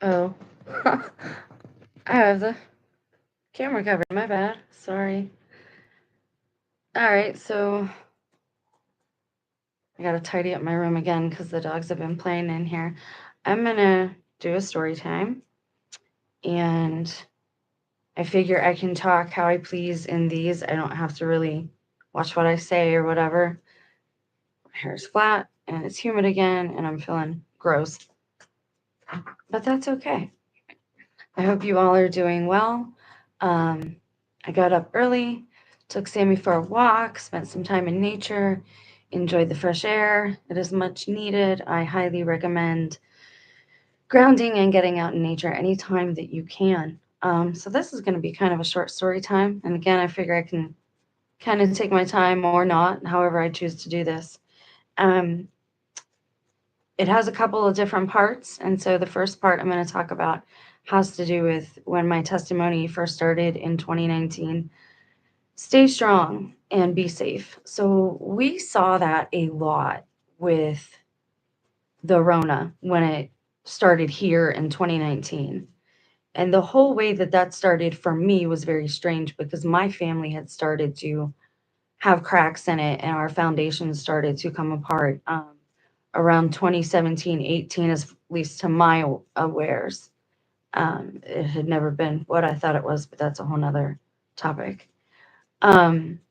Oh, I have the camera covered. My bad. Sorry. All right, so I gotta tidy up my room again because the dogs have been playing in here. I'm gonna do a story time, and I figure I can talk how I please in these. I don't have to really watch what I say or whatever. My hair's flat and it's humid again, and I'm feeling gross, but that's okay. I hope you all are doing well. Um, I got up early, took Sammy for a walk, spent some time in nature, enjoyed the fresh air. It is much needed. I highly recommend grounding and getting out in nature anytime that you can. So, this is going to be kind of a short story time. And again, I figure I can kind of take my time or not, however I choose to do this. Um, it has a couple of different parts. And so, the first part I'm going to talk about has to do with when my testimony first started in 2019. Stay strong and be safe. So we saw that a lot with the Rona when it started here in 2019. And the whole way that that started for me was very strange because my family had started to have cracks in it and our foundation started to come apart around 2017, 18, at least to my awares. It had never been what I thought it was, but that's a whole nother topic. Um,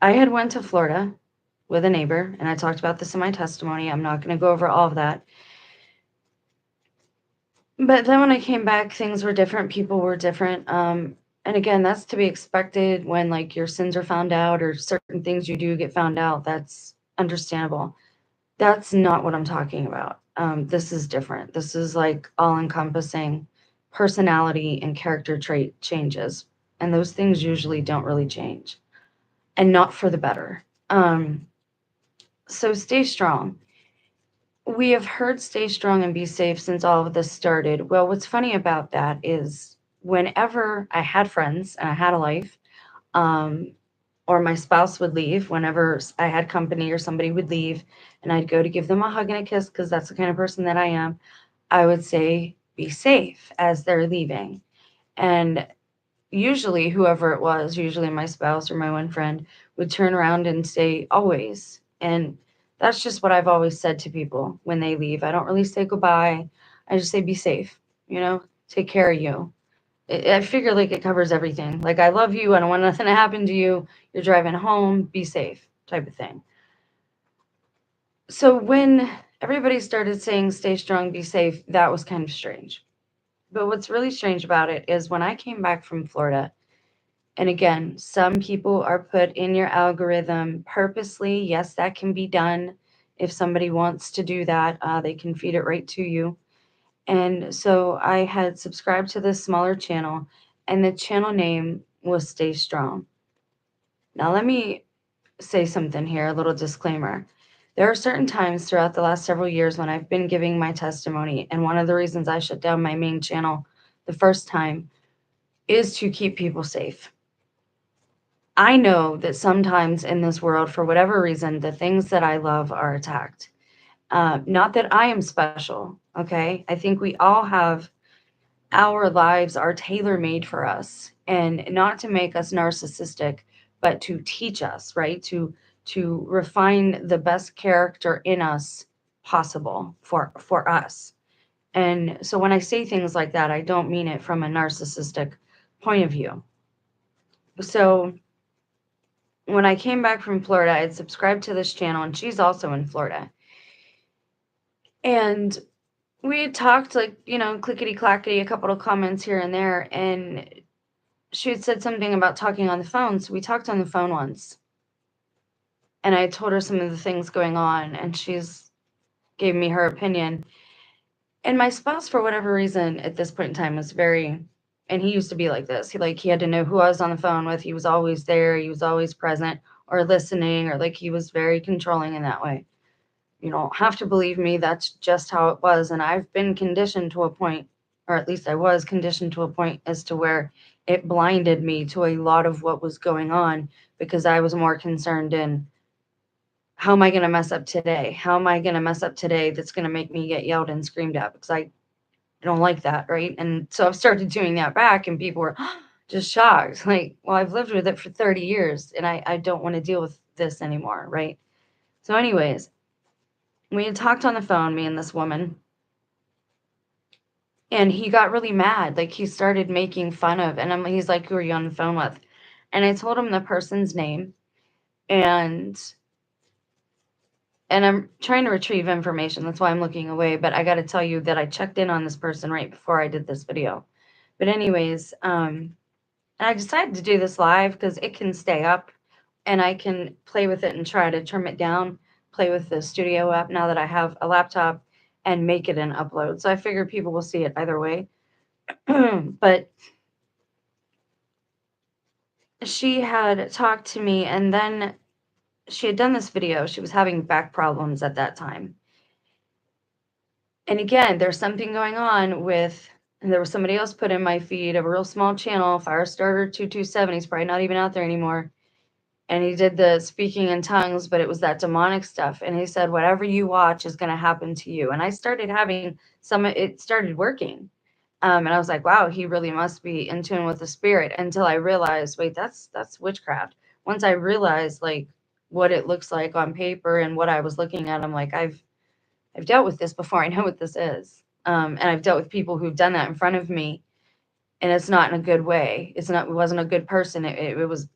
I had went to Florida with a neighbor, and I talked about this in my testimony. I'm not going to go over all of that. But then when I came back, things were different. People were different. And again, that's to be expected when like your sins are found out or certain things you do get found out. That's understandable. That's not what I'm talking about. This is different. This is like all encompassing personality and character trait changes. And those things usually don't really change and not for the better. So stay strong. We have heard stay strong and be safe since all of this started. Well, what's funny about that is whenever I had friends and I had a life, um, or my spouse would leave, whenever I had company or somebody would leave, and I'd go to give them a hug and a kiss because that's the kind of person that I am, I would say, be safe as they're leaving. And usually, whoever it was, usually my spouse or my one friend, would turn around and say, always. And that's just what I've always said to people when they leave. I don't really say goodbye. I just say, be safe, take care of you. I figure like it covers everything. Like, I love you. I don't want nothing to happen to you. You're driving home, be safe, type of thing. So when everybody started saying, stay strong, be safe, that was kind of strange. But what's really strange about it is when I came back from Florida, and again, some people are put in your algorithm purposely. Yes, that can be done. If somebody wants to do that, they can feed it right to you. And so I had subscribed to this smaller channel, and the channel name was Stay Strong. Now, let me say something here, a little disclaimer. There are certain times throughout the last several years when I've been giving my testimony, and one of the reasons I shut down my main channel the first time is to keep people safe. I know that sometimes in this world, for whatever reason, the things that I love are attacked. Not that I am special, okay? I think we all have our lives are tailor made for us, and not to make us narcissistic, but to teach us, right? To refine the best character in us possible for us. And so when I say things like that, I don't mean it from a narcissistic point of view. So when I came back from Florida, I had subscribed to this channel, and she's also in Florida. And we had talked, like, clickety clackety, a couple of comments here and there. And she had said something about talking on the phone. So we talked on the phone once. And I told her some of the things going on, and she's gave me her opinion. And my spouse, for whatever reason, at this point in time, was very, and he used to be like this. He had to know who I was on the phone with. He was always there. He was always present or listening, or like he was very controlling in that way. You don't have to believe me. That's just how it was. And I've been conditioned to a point, or at least I was conditioned to a point as to where it blinded me to a lot of what was going on because I was more concerned in how am I going to mess up today? How am I going to mess up today that's going to make me get yelled and screamed at? Because I I don't like that, right? And so I've started doing that back, and people were just shocked. Like, well, I've lived with it for 30 years, and I don't want to deal with this anymore, right? So anyways, we had talked on the phone, me and this woman, and he got really mad. Like, he started making fun of, and he's like, who are you on the phone with? And I told him the person's name, and I'm trying to retrieve information. That's why I'm looking away. But I got to tell you that I checked in on this person right before I did this video. But anyways, and I decided to do this live because it can stay up and I can play with it and try to trim it down, play with the studio app now that I have a laptop, and make it an upload. So I figure people will see it either way. But she had talked to me, and then she had done this video. She was having back problems at that time. And again, there's something going on with, and there was somebody else put in my feed, a real small channel, Firestarter227. He's probably not even out there anymore. And he did the speaking in tongues, but it was that demonic stuff. And he said, whatever you watch is going to happen to you. And I started having it started working. And I was like, wow, he really must be in tune with the spirit, until I realized, wait, that's witchcraft. Once I realized like what it looks like on paper and what I was looking at, I'm like, I've dealt with this before. I know what this is. And I've dealt with people who've done that in front of me, and it's not in a good way. It wasn't a good person. It was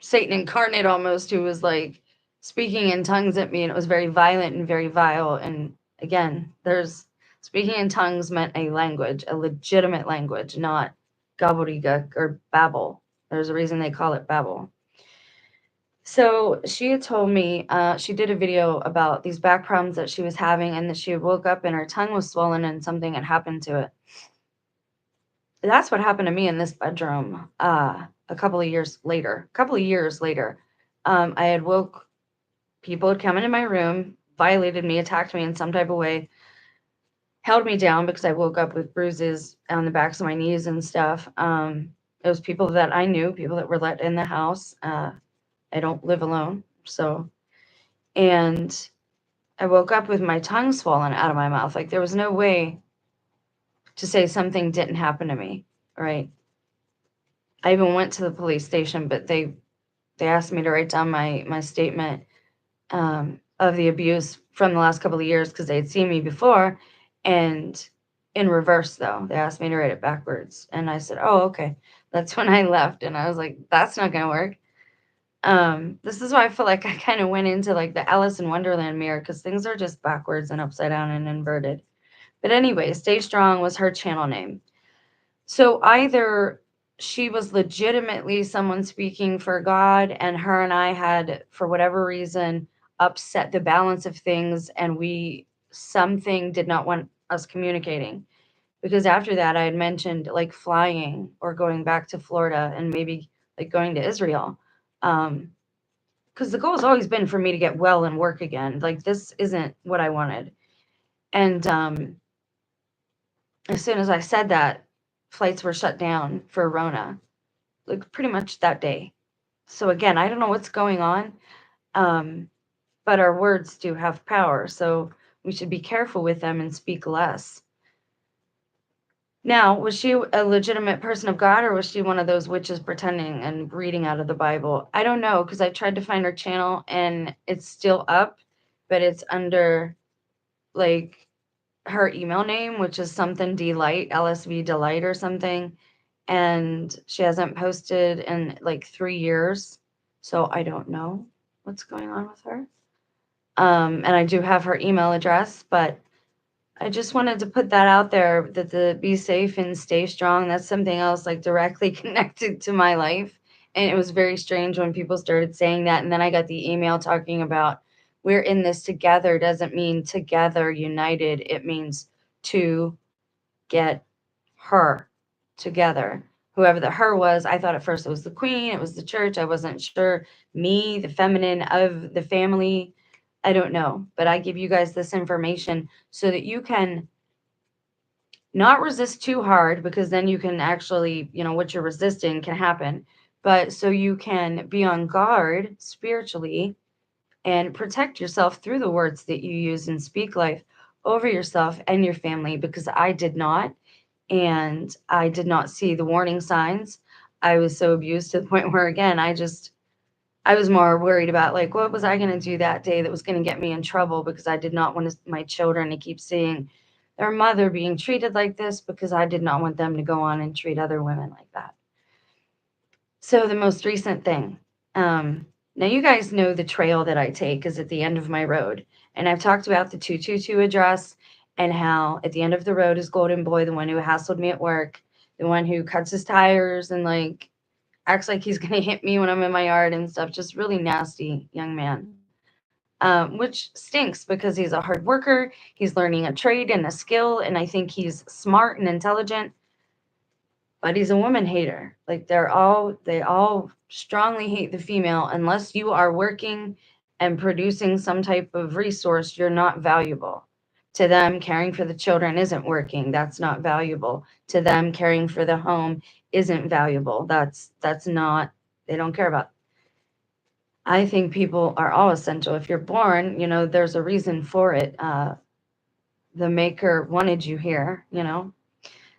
Satan incarnate almost, who was like speaking in tongues at me, and it was very violent and very vile. And again, there's speaking in tongues meant a language, a legitimate language, not gobbledygook or babble. There's a reason they call it babble. So she had told me, she did a video about these back problems that she was having, and that she woke up and her tongue was swollen and something had happened to it. That's what happened to me in this bedroom a couple of years later. I had people had come into my room, violated me, attacked me in some type of way, held me down because I woke up with bruises on the backs of my knees and stuff. It was people that I knew, people that were let in the house. I don't live alone. And I woke up with my tongue swollen out of my mouth. Like, there was no way to say something didn't happen to me, right? I even went to the police station, but they asked me to write down my statement of the abuse from the last couple of years, because they had seen me before, and in reverse, though. They asked me to write it backwards. And I said, oh, okay. That's when I left. And I was like, that's not going to work. This is why I feel like I kind of went into like the Alice in Wonderland mirror, because things are just backwards and upside down and inverted. But anyway, Stay Strong was her channel name. So either she was legitimately someone speaking for God, and her and I had, for whatever reason, upset the balance of things, and something did not want us communicating. Because after that, I had mentioned like flying or going back to Florida and maybe like going to Israel. Because the goal has always been for me to get well and work again. Like, this isn't what I wanted. And as soon as I said that, flights were shut down for Rona, like pretty much that day. So again, I don't know what's going on, but our words do have power, so we should be careful with them and speak less. Now, was she a legitimate person of God, or was she one of those witches pretending and reading out of the Bible? I don't know, because I tried to find her channel and it's still up, but it's under like her email name, which is something Delight, LSV Delight or something. And she hasn't posted in like 3 years. So I don't know what's going on with her. And I do have her email address, but I just wanted to put that out there, that the be safe and stay strong, that's something else like directly connected to my life. And it was very strange when people started saying that. And then I got the email talking about, we're in this together doesn't mean together united. It means to get her together. Whoever the her was, I thought at first it was the queen, it was the church. I wasn't sure. Me, the feminine of the family. I don't know. But I give you guys this information so that you can not resist too hard, because then you can actually, what you're resisting can happen. But so you can be on guard spiritually and protect yourself through the words that you use and speak life over yourself and your family, because I did not. And I did not see the warning signs. I was so abused to the point where, again, I was more worried about, like, what was I going to do that day that was going to get me in trouble, because I did not want my children to keep seeing their mother being treated like this, because I did not want them to go on and treat other women like that. So the most recent thing, now you guys know the trail that I take is at the end of my road. And I've talked about the 222 address, and how at the end of the road is Golden Boy, the one who hassled me at work, the one who cuts his tires and like acts like he's going to hit me when I'm in my yard and stuff. Just really nasty young man. Which stinks, because he's a hard worker. He's learning a trade and a skill. And I think he's smart and intelligent, but he's a woman hater. Like they all strongly hate the female. Unless you are working and producing some type of resource, you're not valuable. To them, caring for the children isn't working. That's not valuable. To them, caring for the home isn't valuable. That's not, they don't care about. I think people are all essential. If you're born, there's a reason for it. The maker wanted you here.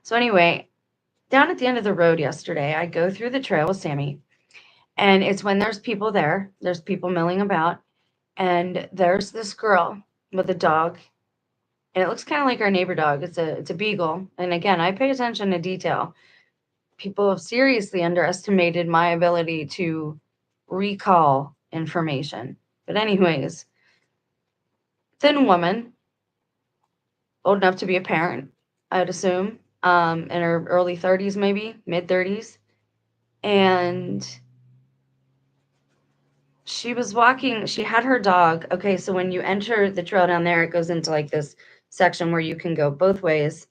So anyway, down at the end of the road yesterday, I go through the trail with Sammy, and it's when there's people there, there's people milling about, and there's this girl with a dog, and it looks kind of like our neighbor dog. It's a beagle, and again, I pay attention to detail. People have seriously underestimated my ability to recall information. But anyways, thin woman, old enough to be a parent, I'd assume, in her early 30s, maybe mid 30s, and she was walking, she had her dog. Okay, so when you enter the trail down there, it goes into like this section where you can go both ways.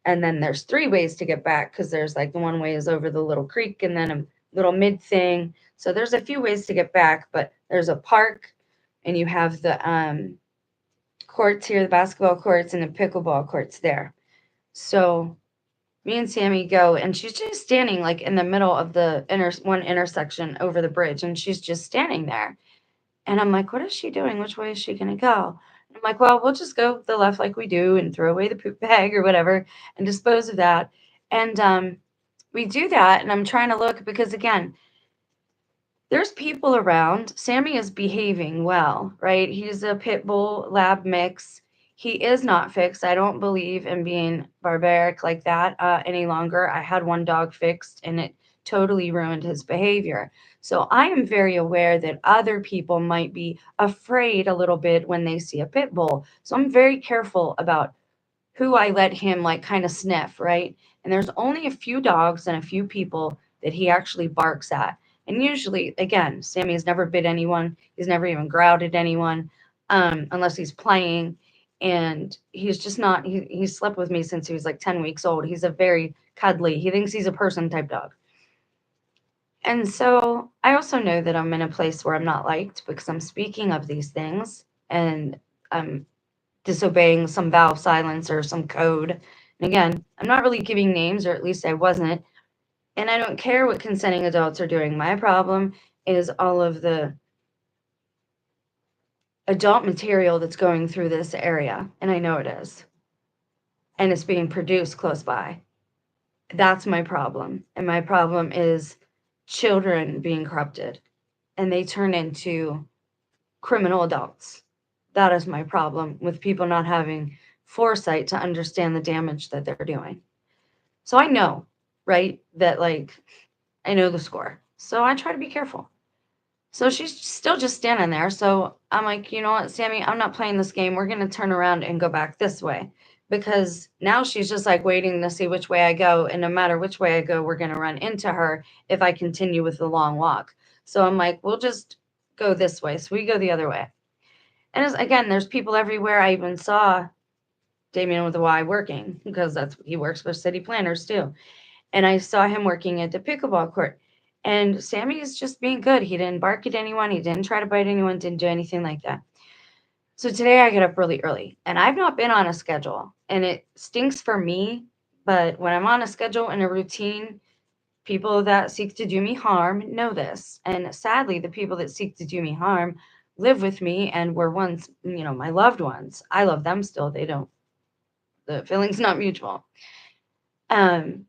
And then there's three ways to get back, because there's like the one way is over the little creek and then a little mid thing. So there's a few ways to get back, but there's a park, and you have the courts here, the basketball courts and the pickleball courts there. So me and Sammy go, and she's just standing like in the middle of the one intersection over the bridge, and she's just standing there. And I'm like, what is she doing? Which way is she going to go? And I'm like, well, we'll just go the left like we do and throw away the poop bag or whatever and dispose of that. And we do that. And I'm trying to look, because, again, there's people around. Sammy is behaving well, right? He's a pit bull lab mix. He is not fixed. I don't believe in being barbaric like that any longer. I had one dog fixed, and it totally ruined his behavior. So I am very aware that other people might be afraid a little bit when they see a pit bull. So I'm very careful about who I let him like kind of sniff, right? And there's only a few dogs and a few people that he actually barks at. And usually, again, Sammy has never bit anyone. He's never even growled at anyone, unless he's playing. And he's just not, he slept with me since he was like 10 weeks old. He's a very cuddly, he thinks he's a person type dog. And so I also know that I'm in a place where I'm not liked, because I'm speaking of these things, and I'm disobeying some valve silence or some code. And again, I'm not really giving names, or at least I wasn't. And I don't care what consenting adults are doing. My problem is all of the adult material that's going through this area. And I know it is. And it's being produced close by. That's my problem. And my problem is children being corrupted, and they turn into criminal adults. That is my problem with people not having foresight to understand the damage that they're doing. So I know, right, that like I know the score. So I try to be careful. So she's still just standing there. So I'm like, you know what, Sammy, I'm not playing this game. We're going to turn around and go back this way, because now she's just like waiting to see which way I go. And no matter which way I go, we're going to run into her if I continue with the long walk. So I'm like, we'll just go this way. So we go the other way. And again, there's people everywhere. I even saw Damien with a Y working, because he works for city planners too. And I saw him working at the pickleball court. And Sammy is just being good. He didn't bark at anyone. He didn't try to bite anyone. Didn't do anything like that. So today I get up really early, and I've not been on a schedule, and it stinks for me. But when I'm on a schedule and a routine, people that seek to do me harm know this. And sadly, the people that seek to do me harm live with me and were once, my loved ones. I love them still. They don't The feeling's not mutual. Um,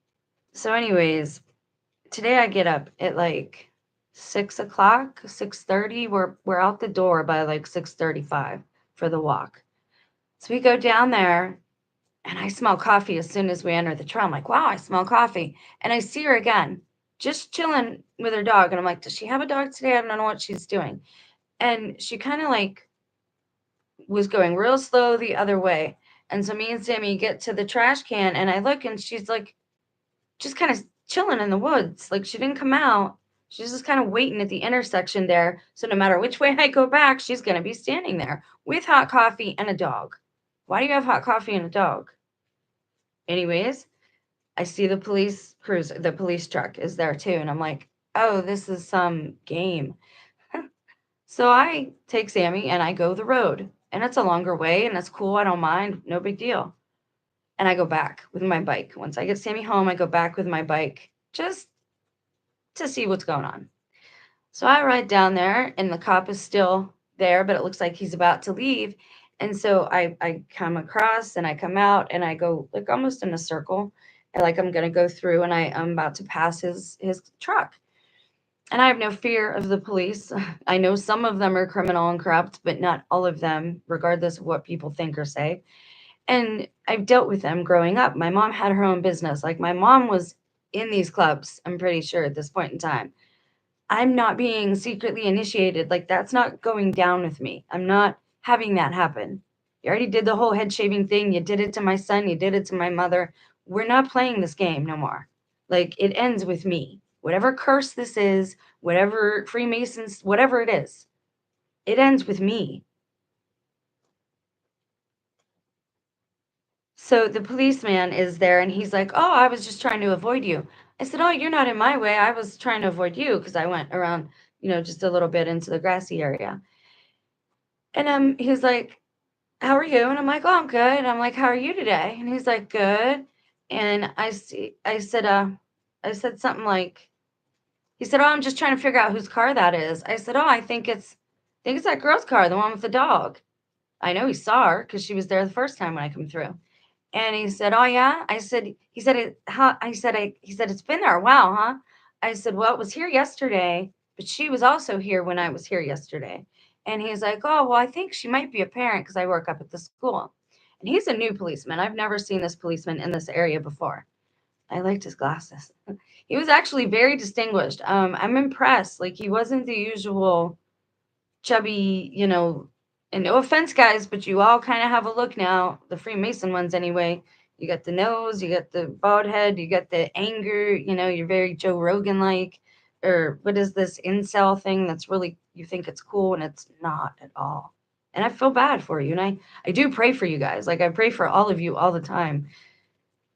so anyways, today I get up at like 6 o'clock, 6:30. We're out the door by like 6:35 for the walk. So we go down there and I smell coffee as soon as we enter the trail. I'm like, wow, I smell coffee. And I see her again, just chilling with her dog. And I'm like, does she have a dog today? I don't know what she's doing. And she kind of like was going real slow the other way. And so me and Sammy get to the trash can and I look and she's like just kind of chilling in the woods. Like she didn't come out. She's just kind of waiting at the intersection there. So no matter which way I go back, she's going to be standing there with hot coffee and a dog. Why do you have hot coffee and a dog? Anyways, I see the police cruiser, the police truck is there too. And I'm like, oh, this is some game. So I take Sammy and I go the road. And it's a longer way and it's cool. I don't mind. No big deal. And I go back with my bike. Once I get Sammy home, I go back with my bike just to see what's going on. So I ride down there and the cop is still there, but it looks like he's about to leave. And so I come across and I come out and I go like almost in a circle. And like I'm gonna go through and I'm about to pass his truck. And I have no fear of the police. I know some of them are criminal and corrupt, but not all of them, regardless of what people think or say. And I've dealt with them growing up. My mom had her own business. Like my mom was in these clubs, I'm pretty sure at this point in time. I'm not being secretly initiated. Like that's not going down with me. I'm not having that happen. You already did the whole head shaving thing. You did it to my son. You did it to my mother. We're not playing this game no more. Like it ends with me. Whatever curse this is, whatever Freemasons, whatever it ends with me. So the policeman is there and he's like, oh, I was just trying to avoid you. I said, oh, you're not in my way. I was trying to avoid you because I went around, just a little bit into the grassy area. And he's like, how are you? And I'm like, oh, I'm good. And I'm like, how are you today? And he's like, good. And I said something like, he said, oh, I'm just trying to figure out whose car that is. I said, oh, I think it's that girl's car, the one with the dog. I know he saw her because she was there the first time when I come through. And he said, "Oh yeah." He said it. How? He said it's been there a while, huh? I said, "Well, it was here yesterday, but she was also here when I was here yesterday." And he's like, "Oh, well, I think she might be a parent because I work up at the school." And he's a new policeman. I've never seen this policeman in this area before. I liked his glasses. He was actually very distinguished. I'm impressed. Like he wasn't the usual chubby, and no offense, guys, but you all kind of have a look now, the Freemason ones anyway. You got the nose, you got the bald head, you got the anger, you're very Joe Rogan like, or what is this incel thing that's really, you think it's cool and it's not at all. And I feel bad for you. And I do pray for you guys. Like I pray for all of you all the time.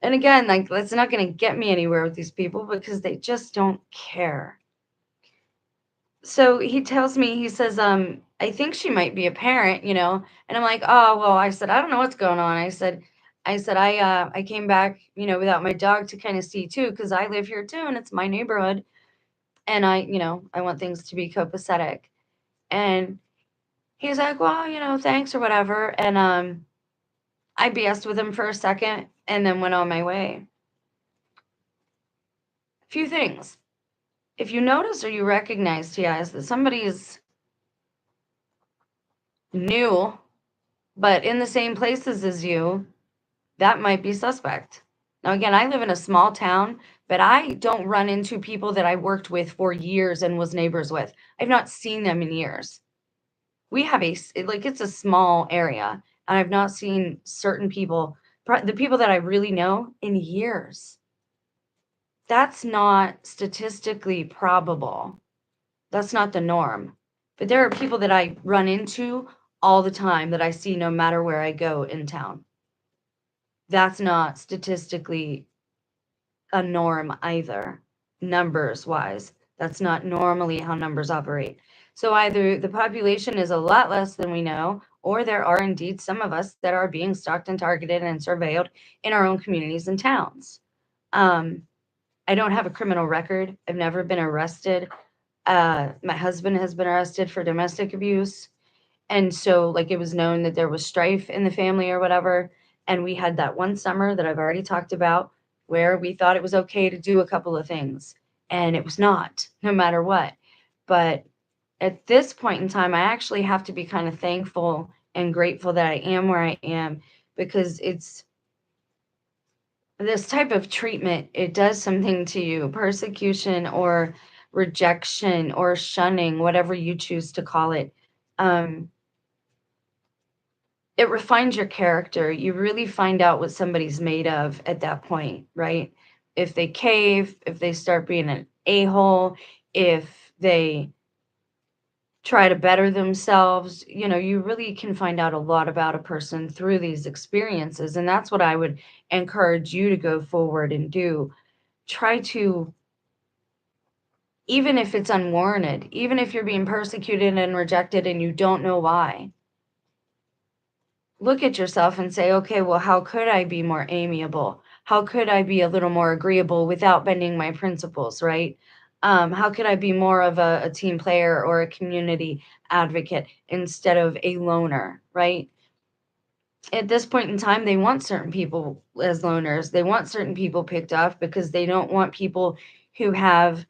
And again, like that's not going to get me anywhere with these people because they just don't care. So he tells me, he says, I think she might be a parent, and I'm like, oh, well, I said, I don't know what's going on. I came back, without my dog to kind of see too, because I live here too, and it's my neighborhood. And I want things to be copacetic. And he's like, well, thanks or whatever. And I BS'd with him for a second and then went on my way. A few things. If you notice or you recognize, TIs, that somebody is new but in the same places as you, that might be suspect. Now, again, I live in a small town, but I don't run into people that I worked with for years and was neighbors with. I've not seen them in years. We have it's a small area, and I've not seen certain people, the people that I really know, in years. That's not statistically probable. That's not the norm. But there are people that I run into all the time that I see no matter where I go in town. That's not statistically a norm either, numbers wise. That's not normally how numbers operate. So either the population is a lot less than we know, or there are indeed some of us that are being stalked and targeted and surveilled in our own communities and towns. I don't have a criminal record. I've never been arrested. My husband has been arrested for domestic abuse. And so, like, it was known that there was strife in the family or whatever. And we had that one summer that I've already talked about where we thought it was okay to do a couple of things, and it was not, no matter what. But at this point in time, I actually have to be kind of thankful and grateful that I am where I am, because it's this type of treatment, it does something to you. Persecution or rejection or shunning, whatever you choose to call it. Um, it refines your character. You really find out what somebody's made of at that point, right? If they cave, if they start being an a-hole, if they try to better themselves, you really can find out a lot about a person through these experiences. And that's what I would encourage you to go forward and do. Try to, even if it's unwarranted, even if you're being persecuted and rejected and you don't know why, look at yourself and say, okay, well, how could I be more amiable? How could I be a little more agreeable without bending my principles, right? How could I be more of a team player or a community advocate instead of a loner, right? At this point in time, they want certain people as loners. They want certain people picked off because they don't want people who have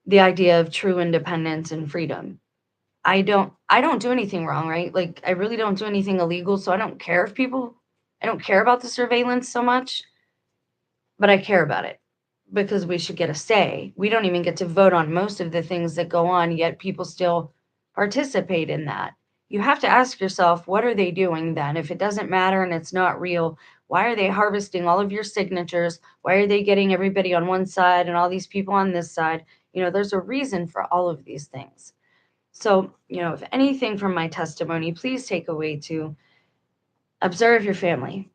the idea of true independence and freedom. I don't do anything wrong, right? Like, I really don't do anything illegal, so I don't care about the surveillance so much, but I care about it because we should get a say. We don't even get to vote on most of the things that go on, yet people still participate in that. You have to ask yourself, what are they doing then? If it doesn't matter and it's not real, why are they harvesting all of your signatures? Why are they getting everybody on one side and all these people on this side? There's a reason for all of these things. So, if anything from my testimony, please take away to observe your family.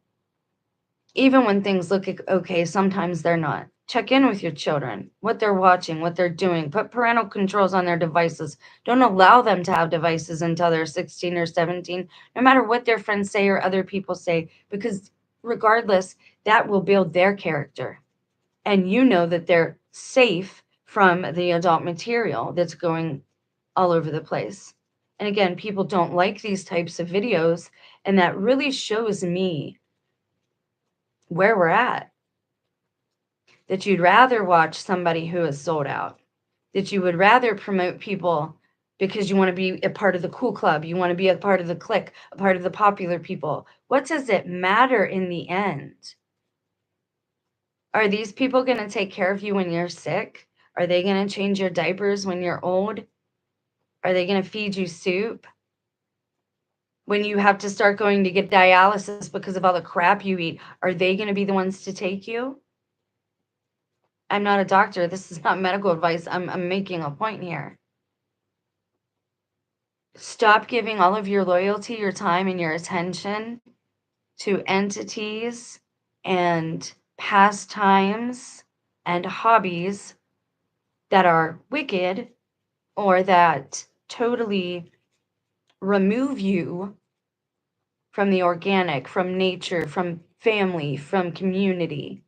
Even when things look okay, sometimes they're not. Check in with your children, what they're watching, what they're doing. Put parental controls on their devices. Don't allow them to have devices until they're 16 or 17, no matter what their friends say or other people say, because regardless, that will build their character. And that they're safe from the adult material that's going all over the place. And again, people don't like these types of videos, and that really shows me where we're at. That you'd rather watch somebody who is sold out, that you would rather promote people because you want to be a part of the cool club, you want to be a part of the clique, a part of the popular people. What does it matter in the end? Are these people going to take care of you when you're sick? Are they going to change your diapers when you're old? Are they going to feed you soup when you have to start going to get dialysis because of all the crap you eat? Are they going to be the ones to take you? I'm not a doctor. This is not medical advice. I'm making a point here. Stop giving all of your loyalty, your time, and your attention to entities and pastimes and hobbies that are wicked or that totally remove you from the organic, from nature, from family, from community.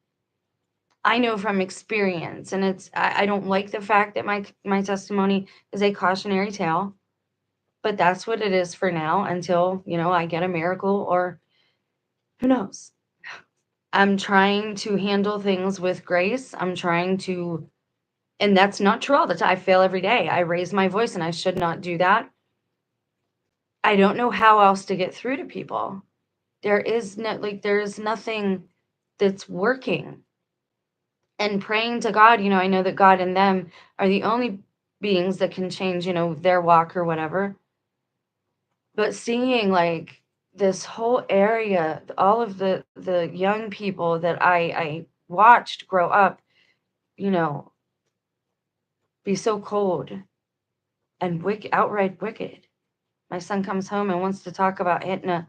I know from experience, and I don't like the fact that my testimony is a cautionary tale, but that's what it is for now until, I get a miracle or who knows. I'm trying to handle things with grace. And that's not true all the time. I fail every day. I raise my voice and I should not do that. I don't know how else to get through to people. There is nothing that's working. And praying to God, I know that God and them are the only beings that can change, their walk or whatever. But seeing like this whole area, all of the young people that I watched grow up, you know, be so cold and wicked, outright wicked. My son comes home and wants to talk about hitting a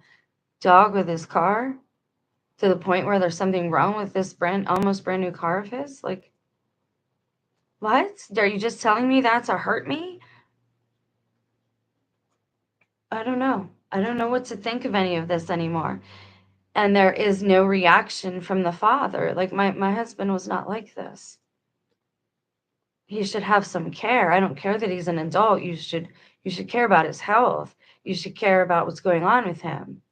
dog with his car to the point where there's something wrong with this almost brand new car of his. Like, what? Are you just telling me that to hurt me? I don't know. I don't know what to think of any of this anymore. And there is no reaction from the father. Like, my husband was not like this. He should have some care. I don't care that he's an adult. You should care about his health. You should care about what's going on with him.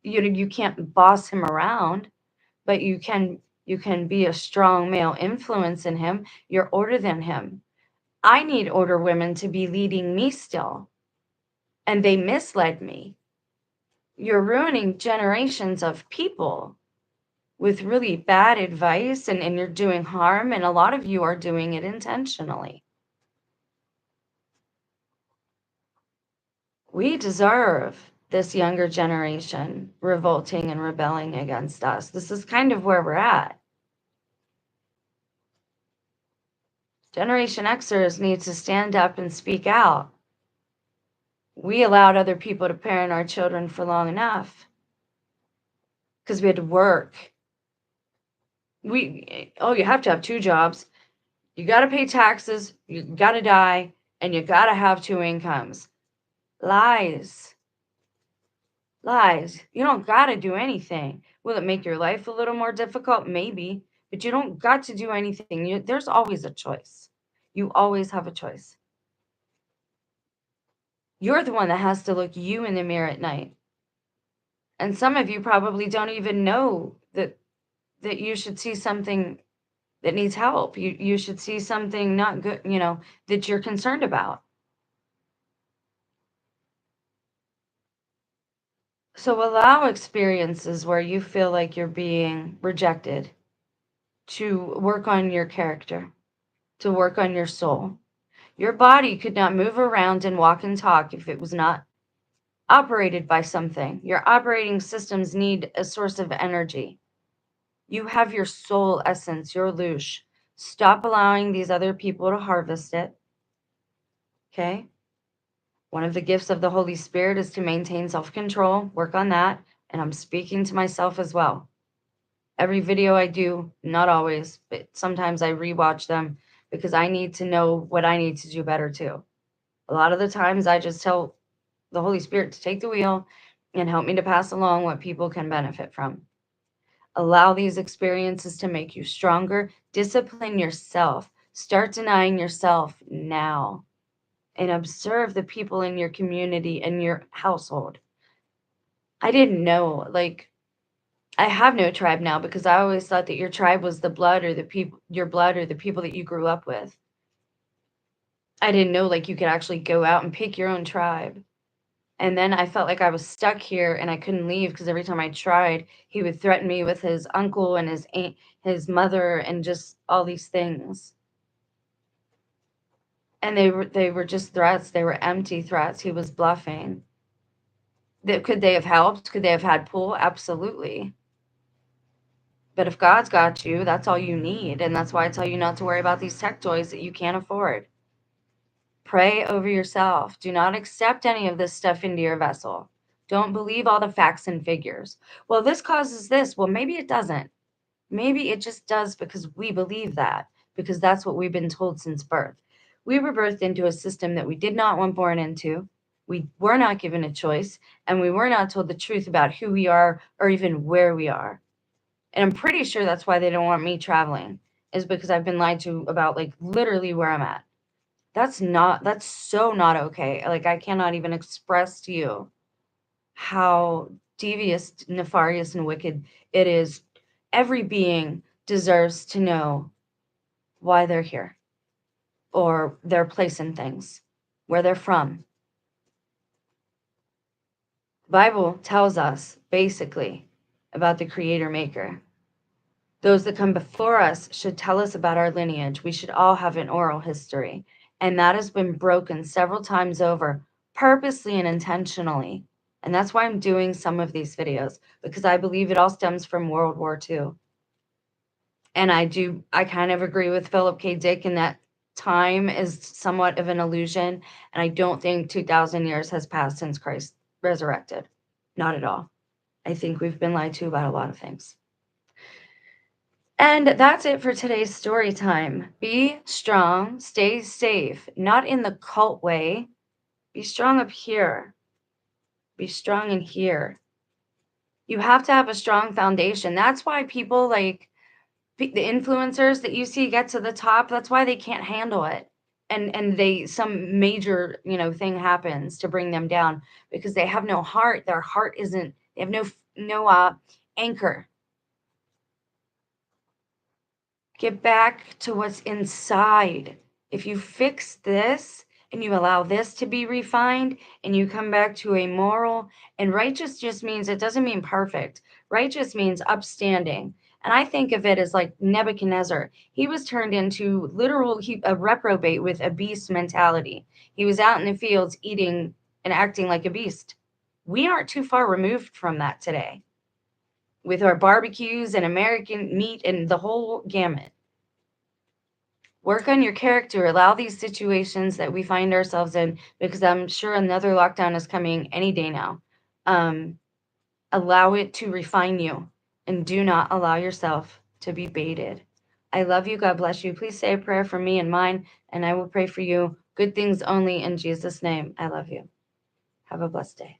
You can't boss him around, but you can be a strong male influence in him. You're older than him. I need older women to be leading me still, and they misled me. You're ruining generations of people with really bad advice, and you're doing harm, and a lot of you are doing it intentionally. We deserve this younger generation revolting and rebelling against us. This is kind of where we're at. Generation Xers need to stand up and speak out. We allowed other people to parent our children for long enough because we had to work. You have to have two jobs. You got to pay taxes, you got to die, and you got to have two incomes. Lies. Lies. You don't got to do anything. Will it make your life a little more difficult? Maybe, but you don't got to do anything. There's always a choice. You always have a choice. You're the one that has to look you in the mirror at night. And some of you probably don't even know that you should see something that needs help. You should see something not good, that you're concerned about. So allow experiences where you feel like you're being rejected to work on your character, to work on your soul. Your body could not move around and walk and talk if it was not operated by something. Your operating systems need a source of energy. You have your soul essence, your loosh. Stop allowing these other people to harvest it. Okay? One of the gifts of the Holy Spirit is to maintain self-control. Work on that. And I'm speaking to myself as well. Every video I do, not always, but sometimes I rewatch them because I need to know what I need to do better too. A lot of the times I just tell the Holy Spirit to take the wheel and help me to pass along what people can benefit from. Allow these experiences to make you stronger. Discipline yourself. Start denying yourself now. And observe the people in your community and your household. I didn't know, I have no tribe now because I always thought that your tribe was the blood or the people, your blood or the people that you grew up with. I didn't know you could actually go out and pick your own tribe. And then I felt like I was stuck here and I couldn't leave because every time I tried, he would threaten me with his uncle and his aunt, his mother, and just all these things. And they were just threats. They were empty threats. He was bluffing. Could they have helped? Could they have had pull? Absolutely. But if God's got you, that's all you need. And that's why I tell you not to worry about these tech toys that you can't afford. Pray over yourself. Do not accept any of this stuff into your vessel. Don't believe all the facts and figures. Well, this causes this. Well, maybe it doesn't. Maybe it just does because we believe that, because that's what we've been told since birth. We were birthed into a system that we did not want born into. We were not given a choice, and we were not told the truth about who we are or even where we are. And I'm pretty sure that's why they don't want me traveling, is because I've been lied to about literally where I'm at. That's so not okay. I cannot even express to you how devious, nefarious, and wicked it is. Every being deserves to know why they're here or their place in things, where they're from. The Bible tells us basically about the creator maker. Those that come before us should tell us about our lineage. We should all have an oral history. And that has been broken several times over, purposely and intentionally. And that's why I'm doing some of these videos, because I believe it all stems from World War II. And I kind of agree with Philip K. Dick in that time is somewhat of an illusion. And I don't think 2,000 years has passed since Christ resurrected. Not at all. I think we've been lied to about a lot of things. And that's it for today's story time. Be strong, stay safe, not in the cult way. Be strong up here. Be strong in here. You have to have a strong foundation. That's why people the influencers that you see get to the top, that's why they can't handle it. And some major, thing happens to bring them down because they have no heart. Their heart isn't, They have no anchor. Get back to what's inside. If you fix this and you allow this to be refined and you come back to a moral, and righteous just means, it doesn't mean perfect. Righteous means upstanding. And I think of it as like Nebuchadnezzar. He was turned into a reprobate with a beast mentality. He was out in the fields eating and acting like a beast. We aren't too far removed from that today with our barbecues and American meat and the whole gamut. Work on your character. Allow these situations that we find ourselves in, because I'm sure another lockdown is coming any day now. Allow it to refine you, and do not allow yourself to be baited. I love you. God bless you. Please say a prayer for me and mine, and I will pray for you. Good things only in Jesus' name. I love you. Have a blessed day.